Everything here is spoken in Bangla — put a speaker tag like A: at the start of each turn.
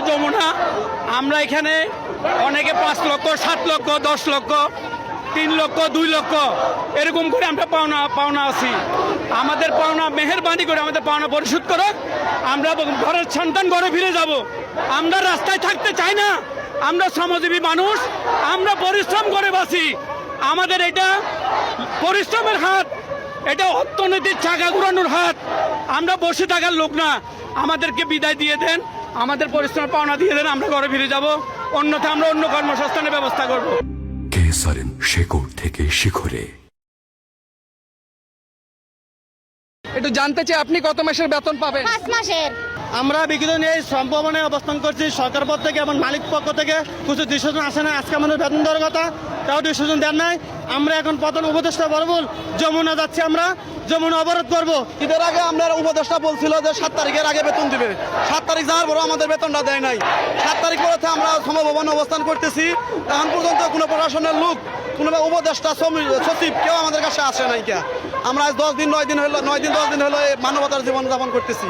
A: যমুনা, আমরা এখানে অনেকে 5 লক্ষ, 7 লক্ষ, 10 লক্ষ, 3 লক্ষ, 2 লক্ষ এরকম করে আমরা পাওনা আছি। আমাদের পাওনা মেহেরবানি করে আমাদের পাওনা পরিশোধ করো। আমরা ঘরের সন্তান ঘরে ফিরে যাব। আমরা রাস্তায় থাকতে চাই না। আমরা শ্রমজীবী মানুষ, আমরা পরিশ্রম করে বাঁচি। আমাদের এটা পরিশ্রমের হাত, এটা অর্থনীতির চাকা ঘুরানোর হাত। আমরা বসে থাকার লোক না। আমাদেরকে বিদায় দিয়ে দেন, আমাদের পরিশ্রম পাওনা দিয়ে দেন, আমরা ঘরে ফিরে যাব। অন্যথা আমরা অন্য কর্মসংস্থানের ব্যবস্থা করব।
B: কেসারেন শেকড় থেকে শিখরে।
C: একটু জানতে চাই আপনি কত মাসের বেতন পাবেন?
D: 5 মাসের।
A: আমরা বিগত নিয়ে এই শ্রম ভবনে অবস্থান করছি। সরকার পদ থেকে এবং মালিক পক্ষ থেকে কিছু 200 জন আসে না। আজকে আমাদের বেতন দেওয়ার কথা, তাও 200 জন দেন নাই। আমরা এখন প্রধান উপদেষ্টা বলবুল যমুনা যাচ্ছি, আমরা যমুনা অবরোধ করব।
E: ঈদের আগে আমরা উপদেষ্টা বলছিল যে 7 তারিখের আগে বেতন দিবে। 7 তারিখ যাওয়ার পরও আমাদের বেতনটা দেয় নাই। 7 তারিখ পরে আমরা শ্রমভবনে অবস্থান করতেছি। এখন পর্যন্ত কোনো প্রশাসনের লোক, কোনো উপদেষ্টা, সচিব কেউ আমাদের কাছে আসে নাই। আমরা আজ 10 দিন 9 দিন হলো, 9 দিন 10 দিন হলো মানবতার জীবনযাপন করতেছি।